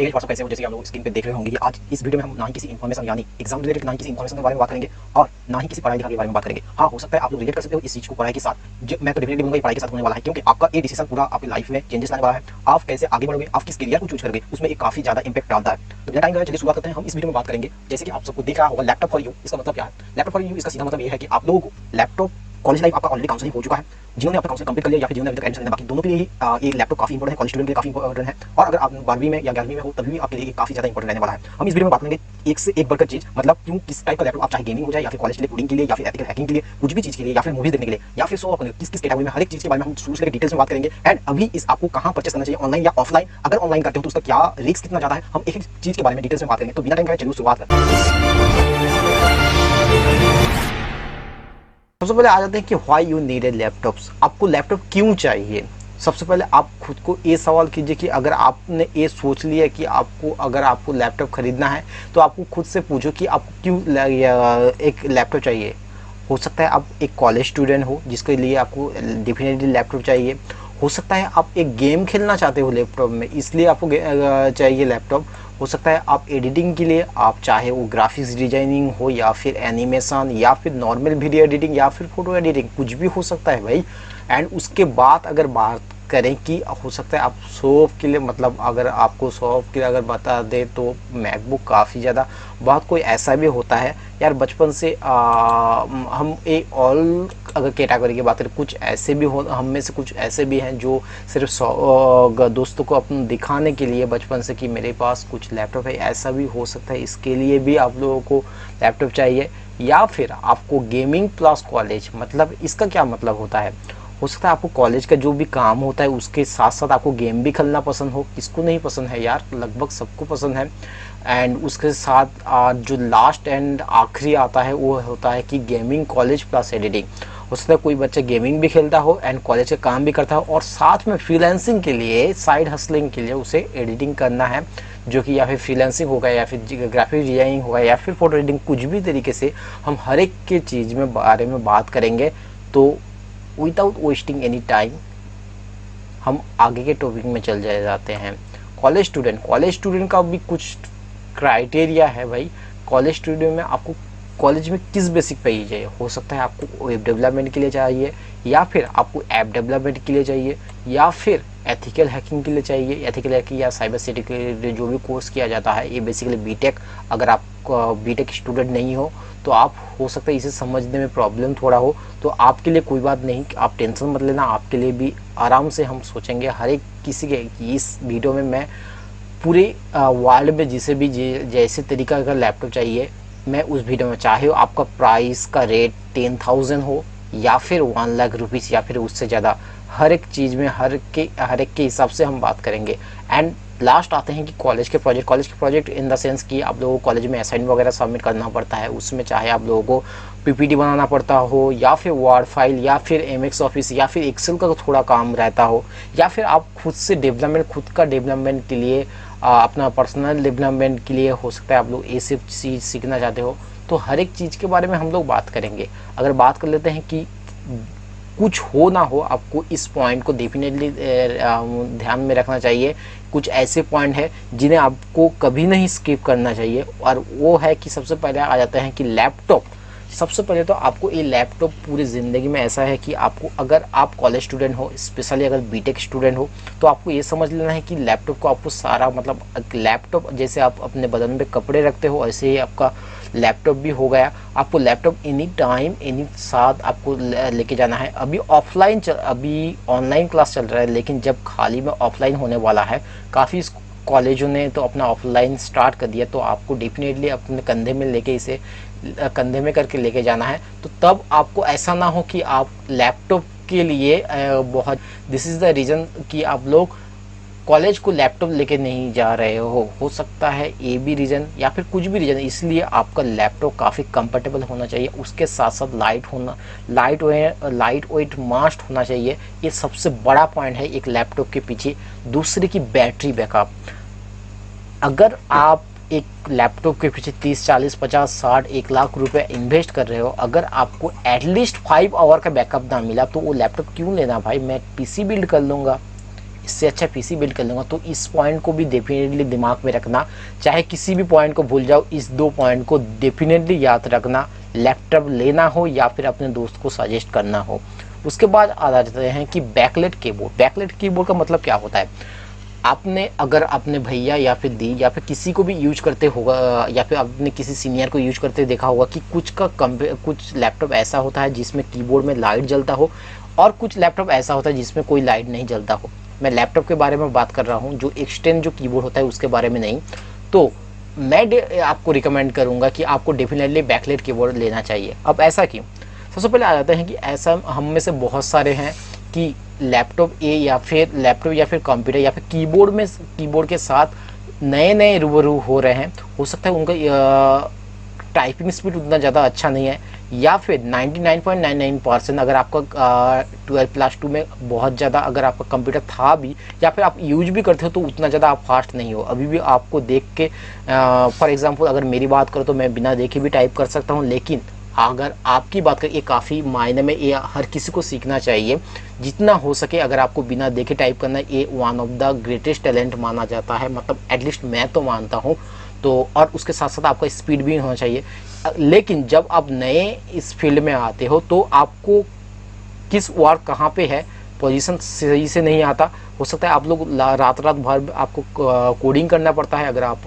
WhatsApp कैसे हो, जैसे कि आप लोग स्क्रीन पे देख रहे होंगे कि आज इस वीडियो में हम ना ही किसी इन्फॉर्मेशन यानी एग्जाम रिलेटेड ना ही किसी इन्फॉर्मेशन के बारे में बात करेंगे और ना ही किसी पढ़ाई लिखाई के बारे में बात करेंगे। हाँ, हो सकता है आप लोग रिलेट कर सकते हो इस चीज को पढ़ाई के साथ। मैं तो डेफिनेटली बोलूंगा पढ़ाई के साथ होने वाला है, क्योंकि आपका ये डिसीजन पूरा आपकी लाइफ में चेंजेस लाने वाला है। आप कैसे आगे बढ़ोगे, आप किस करियर को चूज करोगे, उसमें एक काफी ज्यादा इंपैक्ट डालता है। तो बिना टाइम गए चलिए शुरुआत करते हैं। हम इस वीडियो में बात करेंगे, जैसे कि आप सबको दिख रहा होगा लैपटॉप फॉर यू। इसका मतलब क्या है? लैपटॉप फॉर यू इसका सीधा मतलब ये है कि आप लोगों को लैपटॉप कॉलेज लाइफ आपका ऑलरेडी काउंसलिंग हो चुका है, जिन्होंने अपना काउंसलिंग कंप्लीट कर लिया या फिर जिन्होंने अभी तक एडमिशन लेना बाकी, दोनों के लिए ही ये लैपटॉप काफी इंपॉर्टेंट है। कॉलेज स्टूडेंट के लिए काफी इंपॉर्टेंट है, और अगर आप 12वीं में या 11वीं में हो तभी भी आपके लिए काफी ज्यादा इंपॉर्टेंट रहने वाला है। हम इस वीडियो में बात करेंगे एक से एक बढ़कर चीज, मतलब क्यों किस टाइप का लैपटॉप, आप चाहे गेमिंग हो जाए या फिर कॉलेज के लिए कोडिंग के लिए या फिर एथिकल हैकिंग के लिए, कुछ भी चीज के लिए, या फिर मूवीज देखने के लिए या फिर शो ऑफ किस किस कैटेगरी में, हर एक चीज के बारे में हम शुरू से लेकर डिटेल्स में बात करेंगे। एंड अभी इस आपको कहां परचेस करना चाहिए, ऑनलाइन या ऑफलाइन। अगर ऑनलाइन करते हो तो उसका क्या रिस्क कितना ज्यादा है, हम एक एक चीज के बारे में डिटेल्स में बात करेंगे। तो बिना टाइम गए चलिए शुरुआत करते हैं। सबसे पहले आ जाते हैं कि व्हाई यू नीडेड लैपटॉप्स। आपको लैपटॉप क्यों चाहिए। सबसे पहले आप खुद को ये सवाल कीजिए कि अगर आपने ये सोच लिया कि आपको लैपटॉप खरीदना है, तो आपको खुद से पूछो कि आपको क्यों एक लैपटॉप चाहिए। हो सकता है आप एक कॉलेज स्टूडेंट हो जिसके लिए आपको डेफिनेटली लैपटॉप चाहिए। हो सकता है आप एक गेम खेलना चाहते हो लैपटॉप में, इसलिए आपको चाहिए लैपटॉप। हो सकता है आप एडिटिंग के लिए, आप चाहे वो ग्राफिक्स डिजाइनिंग हो या फिर एनिमेशन या फिर नॉर्मल वीडियो एडिटिंग या फिर फोटो एडिटिंग, कुछ भी हो सकता है भाई। एंड उसके बाद अगर बात करें कि हो सकता है आप शो ऑफ के लिए, मतलब अगर आपको शो ऑफ के लिए अगर बता दे तो मैकबुक काफ़ी ज़्यादा, बहुत कोई ऐसा भी होता है यार बचपन से हम एक ऑल अगर कैटेगरी की बात करें, कुछ ऐसे भी हो, हम में से कुछ ऐसे भी हैं जो सिर्फ दोस्तों को अपने दिखाने के लिए बचपन से कि मेरे पास कुछ लैपटॉप है, ऐसा भी हो सकता है। इसके लिए भी आप लोगों को लैपटॉप चाहिए। या फिर आपको गेमिंग प्लस कॉलेज, मतलब इसका क्या मतलब होता है। हो सकता है आपको कॉलेज का जो भी काम होता है उसके साथ साथ आपको गेम भी खेलना पसंद हो। किसको नहीं पसंद है यार, लगभग सबको पसंद है। एंड उसके साथ जो लास्ट एंड आखिरी आता है वो होता है कि गेमिंग कॉलेज प्लस एडिटिंग। हो सकता है कोई बच्चा गेमिंग भी खेलता हो एंड कॉलेज का काम भी करता हो, और साथ में फ्रीलांसिंग के लिए, साइड हसलिंग के लिए उसे एडिटिंग करना है, जो कि या फिर फ्रीलांसिंग होगा या फिर ग्राफिक डिजाइनिंग होगा या फिर फोटो एडिटिंग, कुछ भी तरीके से हम हर एक के चीज़ में बारे में बात करेंगे। तो विदाउट वेस्टिंग एनी टाइम हम आगे के टॉपिक में चल जाते हैं। कॉलेज स्टूडेंट का भी कुछ क्राइटेरिया है भाई। कॉलेज स्टूडेंट में आपको कॉलेज में किस बेसिक पे ही चाहिए। हो सकता है आपको वेब डेवलपमेंट के लिए चाहिए, या फिर आपको ऐप डेवलपमेंट के लिए चाहिए, या फिर एथिकल हैकिंग के लिए चाहिए। एथिकल हैकिंग या साइबर सिक्योरिटी के लिए जो भी कोर्स किया जाता है, ये बेसिकली बीटेक। अगर आप बीटेक स्टूडेंट नहीं हो तो आप हो सकता है इसे समझने में प्रॉब्लम थोड़ा हो, तो आपके लिए कोई बात नहीं, आप टेंशन मत लेना। आपके लिए भी आराम से हम सोचेंगे हर एक किसी के। इस वीडियो में मैं पूरे वर्ल्ड में जिसे भी जैसे तरीका का लैपटॉप चाहिए, मैं उस वीडियो में, चाहे आपका प्राइस का रेट 10,000 हो या फिर 1 लाख रुपीज़ या फिर उससे ज़्यादा, हर एक चीज़ में हर एक के हिसाब से हम बात करेंगे। एंड लास्ट आते हैं कि कॉलेज के प्रोजेक्ट इन द सेंस कि आप लोगों को कॉलेज में असाइनमेंट वगैरह सबमिट करना पड़ता है। उसमें चाहे आप लोगों को पीपीटी बनाना पड़ता हो या फिर वर्ड फाइल या फिर एमएक्स ऑफिस या फिर एक्सेल का थोड़ा काम रहता हो, या फिर आप खुद का डेवलपमेंट के लिए, अपना पर्सनल डेवलपमेंट के लिए हो सकता है आप लोग ये सब चीज़ सीखना चाहते हो, तो हर एक चीज़ के बारे में हम लोग बात करेंगे। अगर बात कर लेते हैं कि कुछ हो ना हो, आपको इस पॉइंट को डेफिनेटली ध्यान में रखना चाहिए। कुछ ऐसे पॉइंट है जिन्हें आपको कभी नहीं स्किप करना चाहिए, और वो है कि सबसे पहले आ जाता है कि लैपटॉप। सबसे पहले तो आपको ये लैपटॉप पूरी ज़िंदगी में ऐसा है कि आपको, अगर आप कॉलेज स्टूडेंट हो, स्पेशली अगर बीटेक स्टूडेंट हो, तो आपको ये समझ लेना है कि लैपटॉप को आपको सारा, मतलब लैपटॉप जैसे आप अपने बदन में कपड़े रखते हो ऐसे ही आपका लैपटॉप भी हो गया। आपको लैपटॉप एनी टाइम एनी साथ आपको लेके जाना है। अभी ऑनलाइन क्लास चल रहा है, लेकिन जब खाली में ऑफलाइन होने वाला है, काफ़ी कॉलेजों ने तो अपना ऑफलाइन स्टार्ट कर दिया, तो आपको डेफिनेटली अपने कंधे में करके लेके जाना है। तो तब आपको ऐसा ना हो कि आप लैपटॉप के लिए बहुत, दिस इज़ द रीज़न कि आप लोग कॉलेज को लैपटॉप लेके नहीं जा रहे हो सकता है ये भी रीज़न या फिर कुछ भी रीज़न। इसलिए आपका लैपटॉप काफ़ी कंफर्टेबल होना चाहिए, उसके साथ साथ लाइट वेट मस्ट होना चाहिए। ये सबसे बड़ा पॉइंट है एक लैपटॉप के पीछे। दूसरे की बैटरी बैकअप। अगर आप एक लैपटॉप के पीछे 30, 40, 50, 60, 1 लाख रुपए इन्वेस्ट कर रहे हो, अगर आपको एटलीस्ट 5 आवर का बैकअप ना मिला तो वो लैपटॉप क्यों लेना भाई। मैं पीसी बिल्ड कर लूँगा, इससे अच्छा पीसी बिल्ड कर लूँगा। तो इस पॉइंट को भी डेफिनेटली दिमाग में रखना, चाहे किसी भी पॉइंट को भूल जाओ, इस 2 पॉइंट को डेफिनेटली याद रखना, लैपटॉप लेना हो या फिर अपने दोस्त को सजेस्ट करना हो। उसके बाद आ जाते हैं कि बैकलाइट कीबोर्ड। बैकलाइट कीबोर्ड का मतलब क्या होता है? आपने अगर अपने भैया या फिर दी या फिर किसी को भी यूज करते होगा, या फिर आपने किसी सीनियर को यूज करते देखा होगा कि कुछ लैपटॉप ऐसा होता है जिसमें कीबोर्ड में लाइट जलता हो, और कुछ लैपटॉप ऐसा होता है जिसमें कोई लाइट नहीं जलता हो। मैं लैपटॉप के बारे में बात कर रहा हूँ, जो एक्सटेंड जो कीबोर्ड होता है उसके बारे में नहीं। तो मैं आपको रिकमेंड करूँगा कि आपको डेफिनेटली बैकलाइट कीबोर्ड लेना चाहिए। अब ऐसा क्यों? सबसे पहले आ जाता है कि ऐसा हम में से बहुत सारे हैं कि लैपटॉप या फिर कंप्यूटर या फिर कीबोर्ड के साथ नए नए रूबरू हो रहे हैं। हो सकता है उनका टाइपिंग स्पीड उतना ज़्यादा अच्छा नहीं है, या फिर 99.99% अगर आपका 12+2 में बहुत ज़्यादा अगर आपका कंप्यूटर था भी या फिर आप यूज भी करते हो तो उतना ज़्यादा आप फास्ट नहीं हो। अभी भी आपको देख के, फॉर एग्जांपल अगर मेरी बात करो तो मैं बिना देखे भी टाइप कर सकता हूँ, लेकिन अगर आपकी बात करें, ये काफ़ी मायने में ये हर किसी को सीखना चाहिए जितना हो सके। अगर आपको बिना देखे टाइप करना, ये one of the greatest talent माना जाता है, मतलब एटलीस्ट मैं तो मानता हूँ। तो और उसके साथ साथ आपका स्पीड भी होना चाहिए। लेकिन जब आप नए इस फील्ड में आते हो तो आपको किस वार्ड कहाँ पे है, पोजीशन सही से नहीं आता। हो सकता है आप लोग रात भर आपको कोडिंग करना पड़ता है। अगर आप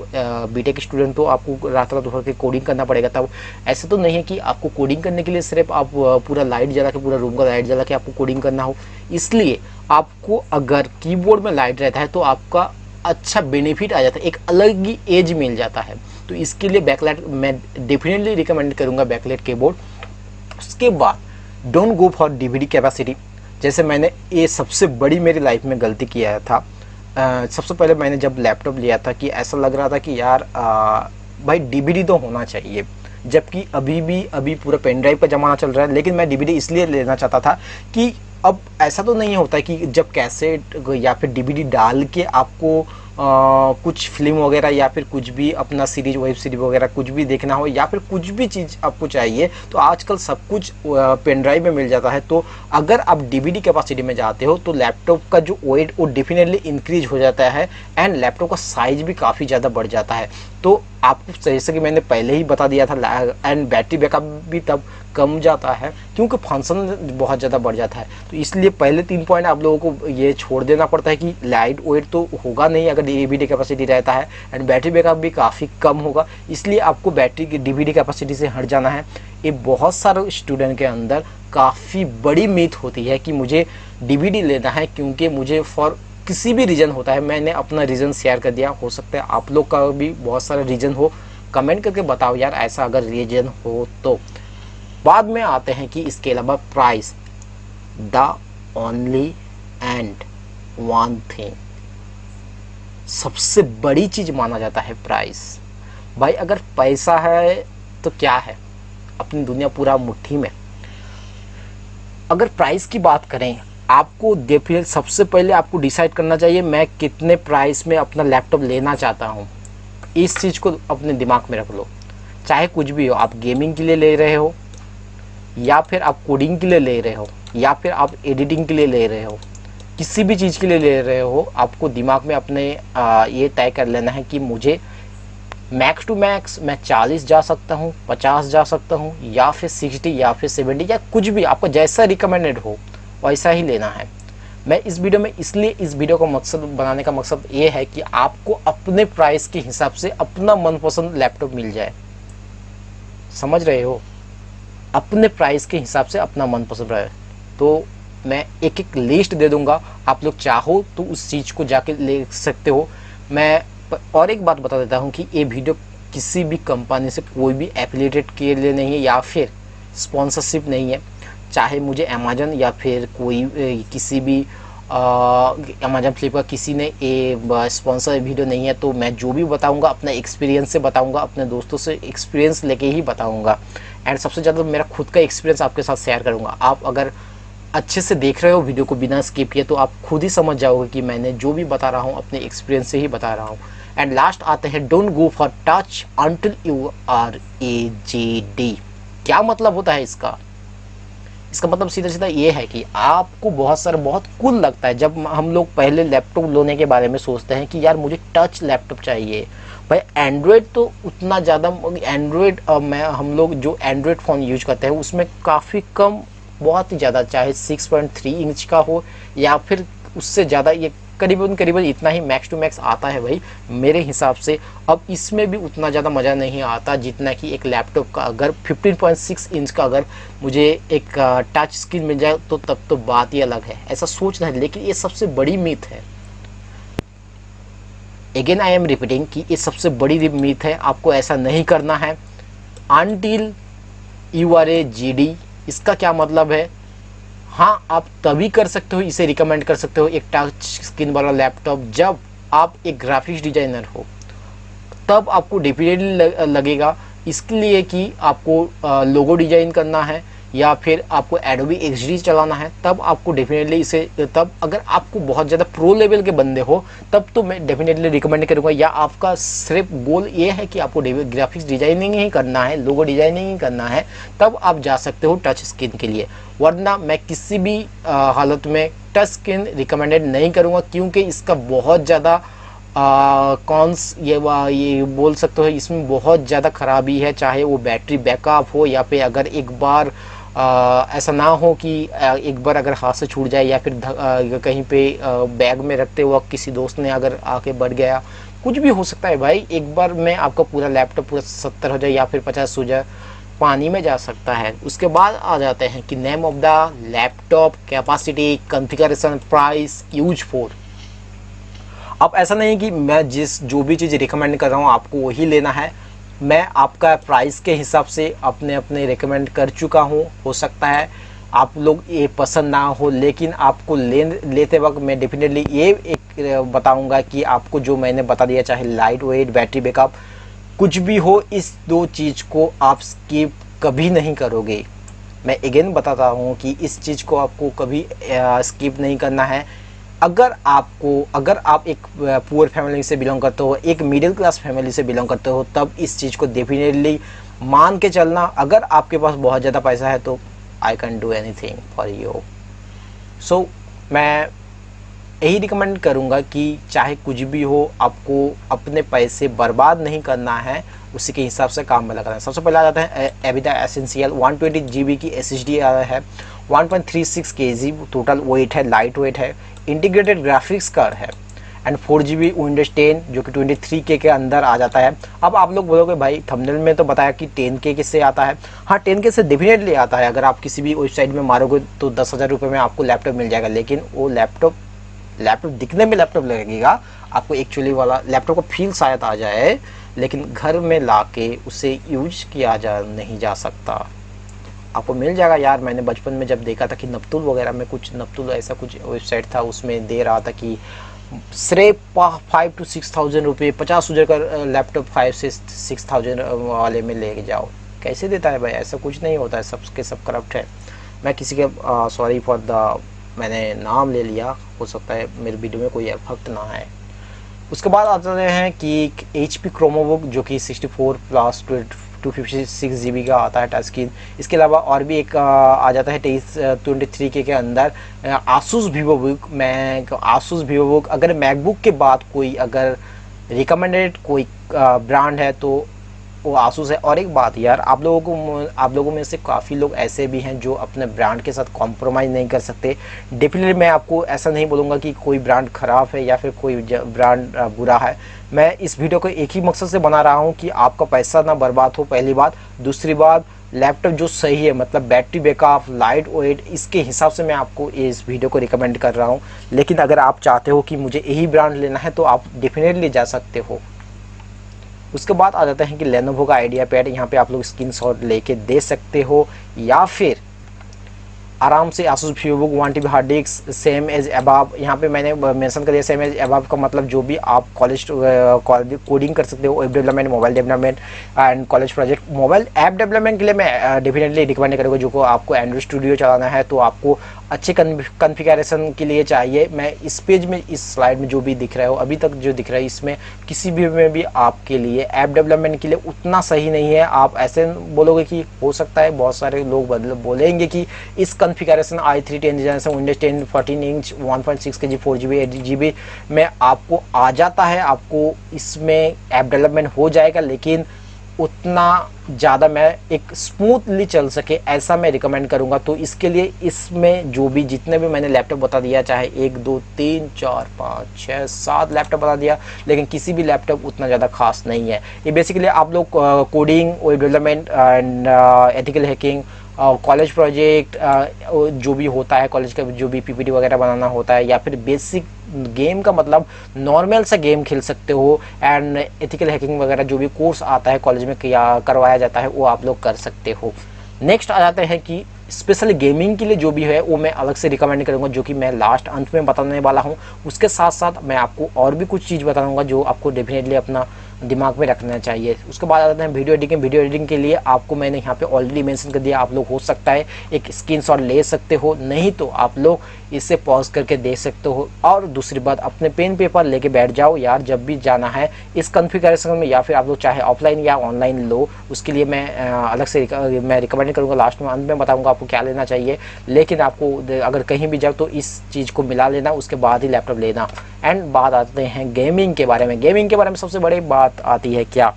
बीटेक स्टूडेंट तो आपको रात भर के कोडिंग करना पड़ेगा। तब ऐसे तो नहीं है कि आपको कोडिंग करने के लिए सिर्फ आप पूरा लाइट जला के, पूरा रूम का लाइट जला के आपको कोडिंग करना हो। इसलिए आपको अगर कीबोर्ड में लाइट रहता है तो आपका अच्छा बेनिफिट आ जाता है, एक अलग ही एज मिल जाता है। तो इसके लिए बैकलाइट मैं डेफिनेटली रिकमेंड करूँगा, बैकलाइट कीबोर्ड। उसके बाद don't go for DVD capacity. जैसे मैंने ये सबसे बड़ी मेरी लाइफ में गलती किया था। सबसे पहले मैंने जब लैपटॉप लिया था कि ऐसा लग रहा था कि यार भाई डीवीडी तो होना चाहिए, जबकि अभी पूरा पेन ड्राइव का ज़माना चल रहा है। लेकिन मैं डीवीडी इसलिए लेना चाहता था कि अब ऐसा तो नहीं होता कि जब कैसेट या फिर डीवीडी डाल के आपको कुछ फिल्म वगैरह या फिर कुछ भी अपना सीरीज, वेब सीरीज वगैरह कुछ भी देखना हो या फिर कुछ भी चीज़ आपको चाहिए तो आजकल सब कुछ पेन ड्राइव में मिल जाता है। तो अगर आप डीवीडी कैपेसिटी में जाते हो तो लैपटॉप का जो वेट वो डेफिनेटली इंक्रीज हो जाता है, एंड लैपटॉप का साइज भी काफ़ी ज़्यादा बढ़ जाता है। तो आपको जैसे कि मैंने पहले ही बता दिया था, एंड बैटरी बैकअप भी तब कम जाता है क्योंकि फंक्शन बहुत ज़्यादा बढ़ जाता है। तो इसलिए पहले 3 पॉइंट आप लोगों को ये छोड़ देना पड़ता है कि लाइट वेट तो होगा नहीं अगर डीवीडी कैपेसिटी रहता है, एंड बैटरी बैकअप भी काफ़ी कम होगा। इसलिए आपको बैटरी की डीवीडी कैपेसिटी से हट जाना है। ये बहुत सारे स्टूडेंट के अंदर काफ़ी बड़ी मिथ होती है कि मुझे डीवीडी लेना है क्योंकि मुझे फॉर किसी भी रीज़न होता है। मैंने अपना रीज़न शेयर कर दिया, हो सकता है आप लोग का भी बहुत सारा रीज़न हो। कमेंट करके बताओ यार ऐसा अगर रीज़न हो तो। बाद में आते हैं कि इसके अलावा price, the only and one thing, सबसे बड़ी चीज़ माना जाता है प्राइस। भाई अगर पैसा है तो क्या है, अपनी दुनिया पूरा मुट्ठी में। अगर प्राइस की बात करें, आपको डेफिनेट सबसे पहले आपको डिसाइड करना चाहिए मैं कितने प्राइस में अपना लैपटॉप लेना चाहता हूँ। इस चीज़ को अपने दिमाग में रख लो। चाहे कुछ भी हो, आप गेमिंग के लिए ले रहे हो या फिर आप कोडिंग के लिए ले रहे हो या फिर आप एडिटिंग के लिए ले रहे हो, किसी भी चीज़ के लिए ले रहे हो, आपको दिमाग में अपने ये तय कर लेना है कि मुझे मैक्स टू मैक्स मैं 40 जा सकता हूँ, 50 जा सकता हूँ, या फिर 60 या फिर 70 या कुछ भी आपको जैसा रिकमेंडेड हो वैसा ही लेना है। मैं इस वीडियो में इसलिए इस वीडियो का मकसद बनाने का मकसद ये है कि आपको अपने प्राइस के हिसाब से अपना मनपसंद लैपटॉप मिल जाए। समझ रहे हो? अपने प्राइस के हिसाब से अपना मनपसंद रहे। तो मैं एक एक लिस्ट दे दूंगा, आप लोग चाहो तो उस चीज़ को जाके ले सकते हो। मैं और एक बात बता देता हूँ कि ये वीडियो किसी भी कंपनी से कोई भी एफिलिएटेड के लिए नहीं है या फिर स्पॉन्सरशिप नहीं है। चाहे मुझे अमेजन या फिर कोई किसी भी अमेजन फ्लिपकार्ट किसी ने ये स्पॉन्सर वीडियो नहीं है। तो मैं जो भी बताऊंगा अपना एक्सपीरियंस से बताऊंगा, अपने दोस्तों से एक्सपीरियंस लेके ही बताऊंगा, एंड सबसे ज़्यादा मेरा खुद का एक्सपीरियंस आपके साथ शेयर करूंगा। आप अगर अच्छे से देख रहे हो वीडियो को बिना स्किप किए तो आप खुद ही समझ जाओगे कि मैंने जो भी बता रहा हूँ अपने एक्सपीरियंस से ही बता रहा हूँ। एंड लास्ट आते हैं don't go for touch until you are aged. क्या मतलब होता है इसका? इसका मतलब सीधा सीधा ये है कि आपको बहुत कूल लगता है जब हम लोग पहले लैपटॉप लेने के बारे में सोचते हैं कि यार मुझे टच लैपटॉप चाहिए। भाई एंड्रॉयड तो उतना ज़्यादा, एंड्रॉयड मैं हम लोग जो एंड्रॉयड फ़ोन यूज करते हैं उसमें काफ़ी कम, बहुत ही ज़्यादा, चाहे 6.3 इंच का हो या फिर उससे ज़्यादा, ये करीबन करीबन इतना ही मैक्स टू मैक्स आता है भाई मेरे हिसाब से। अब इसमें भी उतना ज़्यादा मज़ा नहीं आता जितना कि एक लैपटॉप का अगर 15.6 इंच का अगर मुझे एक टच स्क्रीन मिल जाए तो तब तो बात ही अलग है, ऐसा सोच रहे हैं। लेकिन ये सबसे बड़ी मिथ है, अगेन आई एम रिपीटिंग कि ये सबसे बड़ी मिथ है, आपको ऐसा नहीं करना है until you are a GD। इसका क्या मतलब है, हाँ आप तभी कर सकते हो, इसे रिकमेंड कर सकते हो एक टच स्क्रीन वाला लैपटॉप जब आप एक ग्राफिक्स डिजाइनर हो, तब आपको डेफिनेटली लगेगा। इसके लिए कि आपको लोगो डिजाइन करना है या फिर आपको एडोबी XD चलाना है, तब आपको डेफिनेटली इसे, तब अगर आपको बहुत ज़्यादा प्रो लेवल के बंदे हो तब तो मैं डेफिनेटली रिकमेंड करूँगा। या आपका सिर्फ गोल ये है कि आपको ग्राफिक्स डिजाइनिंग ही करना है, लोगो डिजाइनिंग ही करना है, तब आप जा सकते हो टच स्क्रीन के लिए। वरना मैं किसी भी हालत में टच स्क्रीन रिकमेंडेड नहीं करूँगा, क्योंकि इसका बहुत ज़्यादा कॉन्स ये बोल सकते हो, इसमें बहुत ज़्यादा खराबी है। चाहे वो बैटरी बैकअप हो या फिर अगर एक बार ऐसा ना हो कि एक बार अगर हाथ से छूट जाए या फिर कहीं पे बैग में रखते वक्त किसी दोस्त ने अगर आके बढ़ गया, कुछ भी हो सकता है भाई। एक बार में आपका पूरा लैपटॉप पूरा 70 हो जाए या फिर 50 हो जाए, पानी में जा सकता है। उसके बाद आ जाते हैं कि name of the laptop, capacity, configuration, price, use for. अब ऐसा नहीं कि मैं जो भी चीज़ रिकमेंड कर रहा हूँ आपको वही लेना है। मैं आपका प्राइस के हिसाब से अपने अपने रिकमेंड कर चुका हूँ। हो सकता है आप लोग ये पसंद ना हो, लेकिन आपको लेते वक्त मैं डेफिनेटली ये एक बताऊंगा कि आपको जो मैंने बता दिया, चाहे लाइट वेट, बैटरी बैकअप, कुछ भी हो, इस दो चीज़ को आप स्किप कभी नहीं करोगे। मैं अगेन बताता हूँ कि इस चीज़ को आपको कभी स्किप नहीं करना है। अगर आप एक पुअर फैमिली से बिलोंग करते हो, एक मिडिल क्लास फैमिली से बिलोंग करते हो, तब इस चीज़ को डेफिनेटली मान के चलना। अगर आपके पास बहुत ज़्यादा पैसा है तो I can do anything for you. So मैं यही रिकमेंड करूँगा कि चाहे कुछ भी हो, आपको अपने पैसे बर्बाद नहीं करना है, उसी के हिसाब से काम में लगाना है। सबसे पहले आ जाता है एविटा एसेंशियल 120 GB की SSD है, 1.36 kg टोटल वेट है, लाइट वेट है, इंटीग्रेटेड ग्राफिक्स कार्ड है एंड 4 GB विंडोज 10 जो कि 23K के अंदर आ जाता है। अब आप लोग बोलोगे भाई थंबनेल में तो बताया कि 10K किससे आता है। हाँ 10K से डेफिनेटली आता है। अगर आप किसी भी वेबसाइट में मारोगे तो 10,000 रुपये में आपको लैपटॉप मिल जाएगा, लेकिन वो लैपटॉप दिखने में लैपटॉप लगेगा, आपको एक्चुअली वाला लैपटॉप का फील शायद आ जाए, लेकिन घर में लाके उसे यूज किया नहीं जा सकता। आपको मिल जाएगा यार। मैंने बचपन में जब देखा था कि नपतुल वगैरह में, कुछ नपतुल ऐसा कुछ वेबसाइट था, उसमें दे रहा था कि सिर्फ 5 to 6,000 रुपये, 50,000 का लैपटॉप 5 से 6,000 वाले में ले जाओ। कैसे देता है भाई, ऐसा कुछ नहीं होता है, सबके सब करप्ट है। मैं किसी के सॉरी फॉर द, मैंने नाम ले लिया, हो सकता है मेरे वीडियो में कोई इफेक्ट ना आए। उसके बाद आते हैं कि HP क्रोमोबुक जो कि 64 प्लस 256 GB का आता है टच स्क्रीन। इसके अलावा और भी एक आ जाता है 23K के अंदर आसूस वीवोबुक। आसूस वीवोबुक, अगर मैकबुक के बाद कोई अगर रिकमेंडेड कोई ब्रांड है तो वो आसूस है। और एक बात यार, आप लोगों में से काफ़ी लोग ऐसे भी हैं जो अपने ब्रांड के साथ कॉम्प्रोमाइज़ नहीं कर सकते। डेफिनेटली मैं आपको ऐसा नहीं बोलूँगा कि कोई ब्रांड ख़राब है या फिर कोई ब्रांड बुरा है। मैं इस वीडियो को एक ही मकसद से बना रहा हूँ कि आपका पैसा ना बर्बाद हो, पहली बात। दूसरी बात, लैपटॉप जो सही है, मतलब बैटरी बैकअप, लाइट वेट, इसके हिसाब से मैं आपको इस वीडियो को रिकमेंड कर रहा हूँ। लेकिन अगर आप चाहते हो कि मुझे यही ब्रांड लेना है तो आप डेफिनेटली जा सकते हो। उसके बाद आ जाता है कि लेनोवो का आइडिया पैड, यहाँ पे आप लोग स्क्रीनशॉट लेके दे सकते हो, या फिर आराम से Asus VivoBook 1 TB hard disk same as above, यहाँ पे मैंने मेंशन कर दिया सेम एज अबाव का मतलब जो भी आप कॉलेज कोडिंग कर सकते हो, web development, mobile development and college project. Mobile app development के लिए मैं डेफिनेटली रिकमेंड करूँगा, जो को आपको एंड्रॉइड स्टूडियो चलाना है तो आपको अच्छे कॉन्फ़िगरेशन के लिए चाहिए। मैं इस पेज में, इस स्लाइड में जो भी दिख रहा है, अभी तक जो दिख रहा है, इसमें किसी भी में भी आपके लिए ऐप डेवलपमेंट के लिए उतना सही नहीं है। आप ऐसे बोलोगे कि हो सकता है, बहुत सारे लोग बोलेंगे कि इस configuration i3 10th generation Windows 10 14 inch 1.6 kg 4GB 8GB में आपको आ जाता है, आपको इसमें ऐप डेवलपमेंट हो जाएगा, लेकिन उतना ज़्यादा मैं एक स्मूथली चल सके ऐसा मैं रिकमेंड करूँगा। तो इसके लिए इसमें जो भी जितने भी मैंने लैपटॉप बता दिया, चाहे 1 2 3 4 5 6 7 लैपटॉप बता दिया, लेकिन किसी भी लैपटॉप उतना ज़्यादा खास नहीं है। ये बेसिकली आप लोग coding, web development and ethical hacking, college project जो भी होता है, कॉलेज का जो भी पीपीटी वगैरह बनाना होता है, या फिर बेसिक गेम का मतलब नॉर्मल सा गेम खेल सकते हो, एंड एथिकल हैकिंग वगैरह जो भी कोर्स आता है कॉलेज में करवाया जाता है वो आप लोग कर सकते हो। नेक्स्ट आ जाते हैं कि स्पेशली गेमिंग के लिए जो भी है वो मैं अलग से रिकमेंड करूँगा, जो कि मैं लास्ट अंत में बताने वाला हूँ। उसके साथ साथ मैं आपको और भी कुछ चीज़ बताऊँगा जो आपको डेफिनेटली अपना दिमाग में रखना चाहिए। उसके बाद आते हैं वीडियो एडिटिंग। वीडियो एडिटिंग के लिए आपको मैंने यहाँ पे ऑलरेडी मेंशन कर दिया, आप लोग हो सकता है एक स्क्रीनशॉट ले सकते हो, नहीं तो आप लोग इससे पॉज करके देख सकते हो। और दूसरी बात, अपने पेन पेपर लेके बैठ जाओ यार, जब भी जाना है इस कॉन्फ़िगरेशन में, या फिर आप लोग चाहे ऑफलाइन या ऑनलाइन लो, उसके लिए मैं अलग से मैं रिकमेंड करूँगा, लास्ट में अंत में बताऊँगा आपको क्या लेना चाहिए। लेकिन आपको अगर कहीं भी जाओ तो इस चीज़ को मिला लेना, उसके बाद ही लैपटॉप लेना। एंड बात आते हैं गेमिंग के बारे में। गेमिंग के बारे में सबसे बड़ी बात आती है क्या,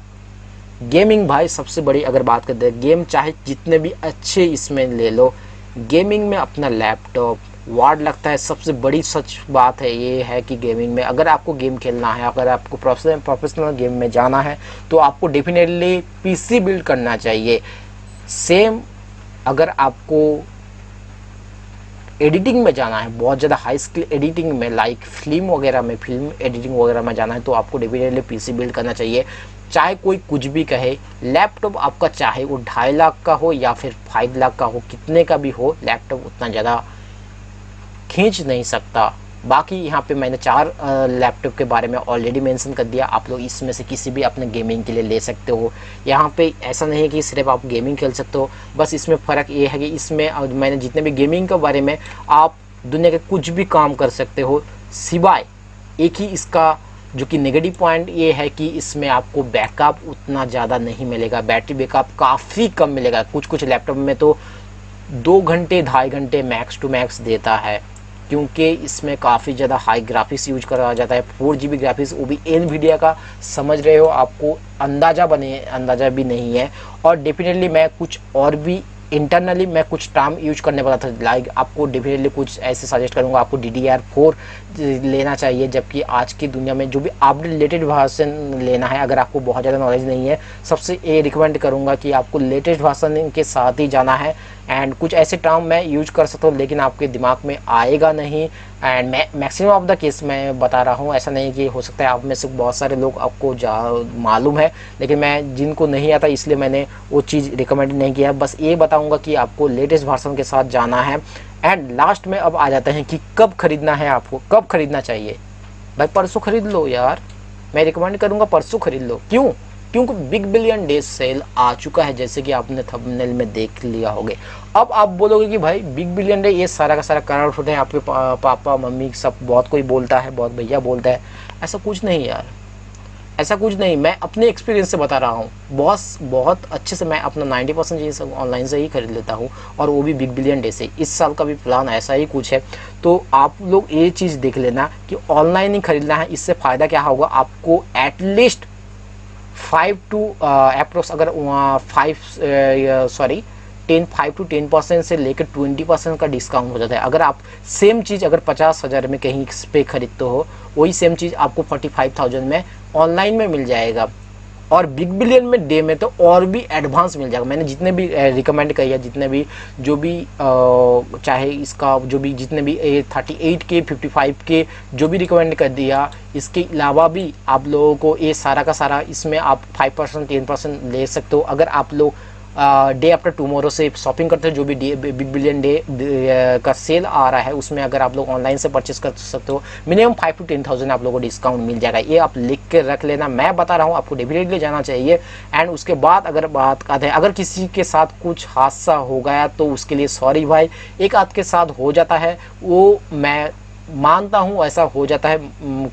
गेमिंग भाई सबसे बड़ी अगर बात करते हैं, गेम चाहे जितने भी अच्छे इसमें ले लो, गेमिंग में अपना लैपटॉप वार्ड लगता है। सबसे बड़ी सच बात है ये है कि गेमिंग में अगर आपको गेम खेलना है, अगर आपको प्रोफेशनल गेम में जाना है, तो आपको डेफिनेटली पीसी बिल्ड करना चाहिए। सेम अगर आपको एडिटिंग में जाना है, बहुत ज़्यादा हाई स्किल एडिटिंग में, लाइक फिल्म वगैरह में, फिल्म एडिटिंग वगैरह में जाना है, तो आपको डेफिनेटली पीसी बिल्ड करना चाहिए। चाहे कोई कुछ भी कहे, लैपटॉप आपका चाहे वो 2.5 लाख का हो या फिर 5 लाख का हो, कितने का भी हो, लैपटॉप उतना ज़्यादा खींच नहीं सकता। बाकी यहाँ पे मैंने 4 लैपटॉप के बारे में ऑलरेडी मेंशन कर दिया, आप लोग इसमें से किसी भी अपने गेमिंग के लिए ले सकते हो। यहाँ पे ऐसा नहीं है कि सिर्फ आप गेमिंग खेल सकते हो, बस इसमें फ़र्क ये है कि इसमें मैंने जितने भी गेमिंग के बारे में, आप दुनिया के कुछ भी काम कर सकते हो, सिवाय एक ही इसका जो कि नेगेटिव पॉइंट ये है कि इसमें आपको बैकअप उतना ज़्यादा नहीं मिलेगा, बैटरी बैकअप काफ़ी कम मिलेगा। कुछ लैपटॉप में तो 2 घंटे 2.5 घंटे मैक्स टू मैक्स देता है, क्योंकि इसमें काफ़ी ज़्यादा हाई ग्राफिक्स यूज करा जाता है। 4GB ग्राफिक्स, वो भी एनवीडिया का, समझ रहे हो, आपको अंदाज़ा भी नहीं है। और डेफिनेटली मैं कुछ और भी इंटरनली मैं कुछ टर्म यूज करने वाला था, लाइक आपको डेफिनेटली कुछ ऐसे सजेस्ट करूंगा, आपको DDR4 लेना चाहिए, जबकि आज की दुनिया में जो भी अपडेट लेटेस्ट वर्जन लेना है, अगर आपको बहुत ज़्यादा नॉलेज नहीं है, सबसे ये रिकमेंड करूंगा कि आपको लेटेस्ट वर्जन के साथ ही जाना है। एंड कुछ ऐसे टर्म मैं यूज कर सकता हूँ, लेकिन आपके दिमाग में आएगा नहीं। And maximum of the case मैं बता रहा हूँ, ऐसा नहीं कि हो सकता है आप में से बहुत सारे लोग आपको मालूम है, लेकिन मैं जिनको नहीं आता इसलिए मैंने वो चीज़ रिकमेंड नहीं किया। बस ये बताऊँगा कि आपको लेटेस्ट वर्जन के साथ जाना है। एंड लास्ट में अब आ जाते हैं कि कब खरीदना है, आपको कब खरीदना चाहिए। भाई परसों खरीद लो यार, मैं रिकमेंड करूँगा परसों खरीद लो। क्यों? क्योंकि बिग बिलियन डेज सेल आ चुका है, जैसे कि आपने थंबनेल में देख लिया होगे। अब आप बोलोगे कि भाई बिग बिलियन डे, ये सारा का सारा कारण होते हैं आपके पापा मम्मी सब, बहुत कोई बोलता है, बहुत भैया बोलता है। ऐसा कुछ नहीं यार, ऐसा कुछ नहीं, मैं अपने एक्सपीरियंस से बता रहा हूँ। बहुत अच्छे से मैं अपना 90% चीज़ ऑनलाइन से ही खरीद लेता हूँ, और वो भी बिग बिलियन डे से। इस साल का भी प्लान ऐसा ही कुछ है, तो आप लोग ये चीज़ देख लेना कि ऑनलाइन ही खरीदना है। इससे फ़ायदा क्या होगा, आपको एटलीस्ट 5 to अप्रोक्स अगर 5 to 10% से लेकर 20% का डिस्काउंट हो जाता है। अगर आप सेम चीज़ अगर 50,000 में कहीं पे खरीदते हो, वही सेम चीज़ आपको 45,000 में ऑनलाइन में मिल जाएगा। और बिग बिलियन में डे में तो और भी एडवांस मिल जाएगा। मैंने जितने भी रिकमेंड किया, जितने भी जो भी चाहे इसका जो भी जितने भी 38K 55K जो भी रिकमेंड कर दिया, इसके अलावा भी आप लोगों को ये सारा का सारा इसमें आप 5% 10% ले सकते हो। अगर आप लोग डे आफ्टर टुमारो से शॉपिंग करते हो, जो भी बिग बिलियन डे का सेल आ रहा है उसमें अगर आप लोग ऑनलाइन से परचेस कर सकते हो, मिनिमम 5 to 10,000 आप लोगों को डिस्काउंट मिल जाएगा। ये आप लिख के रख लेना, मैं बता रहा हूँ, आपको डेफिनेटली जाना चाहिए। एंड उसके बाद अगर बात आते हैं, अगर किसी के साथ कुछ हादसा हो गया तो उसके लिए सॉरी भाई, एक आध के साथ हो जाता है, वो मैं मानता हूँ, ऐसा हो जाता है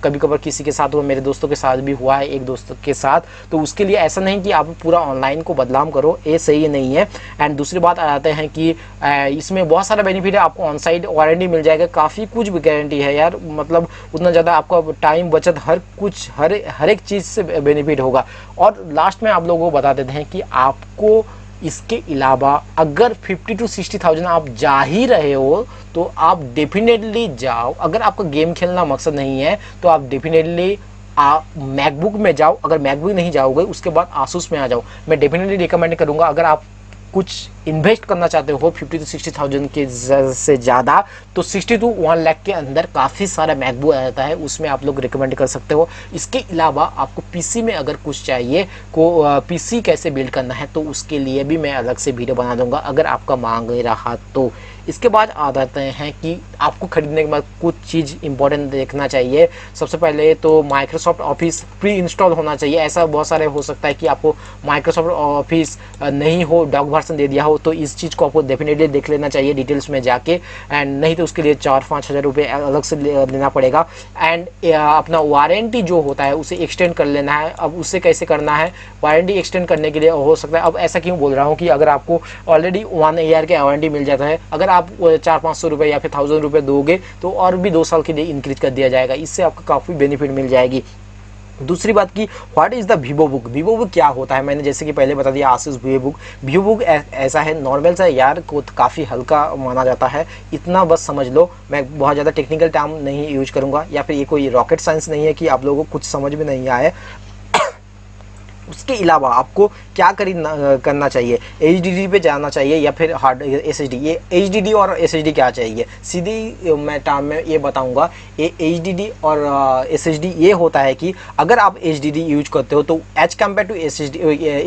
कभी कभार, किसी के साथ हुआ, मेरे दोस्तों के साथ भी हुआ है, एक दोस्त के साथ। तो उसके लिए ऐसा नहीं कि आप पूरा ऑनलाइन को बदनाम करो, ये सही नहीं है। एंड दूसरी बात आ जाते हैं कि इसमें बहुत सारा बेनिफिट है, आपको ऑन साइड वारंटी मिल जाएगा, काफ़ी कुछ भी गारंटी है यार, मतलब उतना ज़्यादा आपका टाइम बचत, हर कुछ हर एक चीज़ से बेनिफिट होगा। और लास्ट में आप लोगों को बता देते हैं कि आपको इसके अलावा अगर 50 to 60,000 आप जा ही रहे हो तो आप डेफिनेटली जाओ। अगर आपका गेम खेलना मकसद नहीं है तो आप डेफिनेटली आप मैकबुक में जाओ, अगर मैकबुक नहीं जाओगे उसके बाद आसूस में आ जाओ। मैं डेफिनेटली रिकमेंड करूंगा, अगर आप कुछ इन्वेस्ट करना चाहते हो 50 to 60,000 के से ज़्यादा, तो 60 to 1 लाख के अंदर काफ़ी सारा मैकबुक आ जाता है, उसमें आप लोग रिकमेंड कर सकते हो। इसके अलावा आपको पीसी में अगर कुछ चाहिए, पीसी कैसे बिल्ड करना है, तो उसके लिए भी मैं अलग से वीडियो बना दूंगा अगर आपका मांग रहा तो। इसके बाद आ जाते हैं कि आपको खरीदने के बाद कुछ चीज़ इंपॉर्टेंट देखना चाहिए। सबसे पहले तो माइक्रोसॉफ्ट ऑफिस प्री इंस्टॉल होना चाहिए। ऐसा बहुत सारे हो सकता है कि आपको माइक्रोसॉफ्ट ऑफिस नहीं हो, डॉग वर्जन दे दिया हो, तो इस चीज़ को आपको डेफिनेटली देख लेना चाहिए डिटेल्स में जाके। एंड नहीं तो उसके लिए 4-5 हज़ार रुपये अलग से लेना पड़ेगा। एंड अपना वारंटी जो होता है उसे एक्सटेंड कर लेना है। अब उससे कैसे करना है, वारंटी एक्सटेंड करने के लिए हो सकता है, अब ऐसा क्यों बोल रहा हूँ कि अगर आपको ऑलरेडी 1 ईयर के वारंटी मिल जाता है, अगर आप 400-500 रुपये या फिर 1000 रुपये दोगे तो और भी 2 साल के लिए इंक्रीज कर दिया जाएगा, इससे आपको काफ़ी बेनिफिट मिल जाएगी। दूसरी बात की what is the Vivo book. Vivo book क्या होता है, मैंने जैसे कि पहले बता दिया आसूस वीवो बुक ऐसा है, नॉर्मल सा यार को काफ़ी हल्का माना जाता है, इतना बस समझ लो। मैं बहुत ज़्यादा टेक्निकल टर्म नहीं यूज करूँगा, या फिर ये कोई रॉकेट साइंस नहीं है कि आप लोगों को कुछ समझ में नहीं आए। उसके अलावा आपको क्या करना चाहिए, HDD पे जाना चाहिए या फिर हार्ड SSD। ये HDD और SSD क्या चाहिए, सीधी मैं टर्म में ये बताऊंगा। ये HDD और SSD ये होता है कि अगर आप HDD यूज करते हो तो as compare to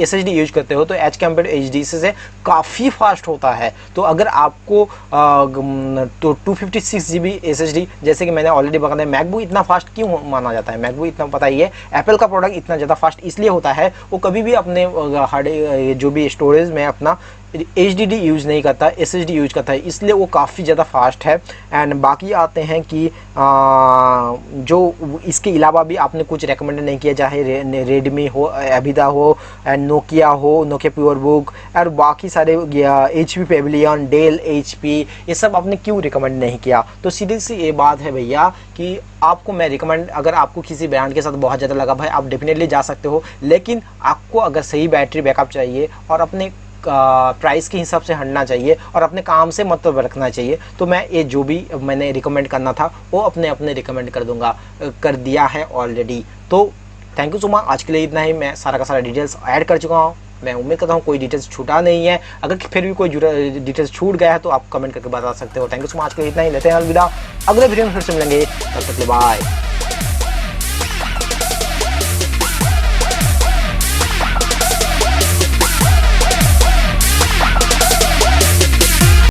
SSD use करते हो तो एज कम्पेयर टू HDD से काफ़ी फास्ट होता है। तो अगर आपको तो 256 GB SSD, जैसे कि मैंने ऑलरेडी बताया, मैकबुक इतना फास्ट क्यों माना जाता है, मैकबुक इतना पता ही है, एप्पल का प्रोडक्ट इतना ज़्यादा फास्ट इसलिए होता है, वो कभी भी अपने हार्ड जो भी स्टोरेज में अपना HDD यूज़ नहीं करता, SSD यूज करता है, इसलिए वो काफ़ी ज़्यादा फास्ट है। एंड बाकी आते हैं कि जो इसके अलावा भी आपने कुछ रेकमेंड नहीं किया, चाहे रेडमी हो, अभिदा हो, एंड नोकिया प्योर बुक और बाकी सारे HP पेविलियन, डेल HP, ये सब आपने क्यों रिकमेंड नहीं किया। तो सीधी सी ये बात है भैया कि आपको मैं रिकमेंड, अगर आपको किसी ब्रांड के साथ बहुत ज़्यादा लगा भाई, आप डेफिनेटली जा सकते हो, लेकिन आपको अगर सही बैटरी बैकअप चाहिए और अपने प्राइस के हिसाब से हटना चाहिए और अपने काम से मतलब रखना चाहिए, तो मैं ये जो भी मैंने रिकमेंड करना था वो अपने रिकमेंड कर दूंगा, कर दिया है ऑलरेडी। तो थैंक यू सो मच, आज के लिए इतना ही। मैं सारा का सारा डिटेल्स ऐड कर चुका हूँ, मैं उम्मीद करता हूँ कोई डिटेल्स छूटा नहीं है। अगर फिर भी कोई डिटेल्स छूट गया है तो आप कमेंट करके बता सकते हो। थैंक यू सो मच, आज के लिए इतना ही, लेते हैं अलविदा, अगले वीडियो में फिर से मिलेंगे, तब तक के लिए बाय।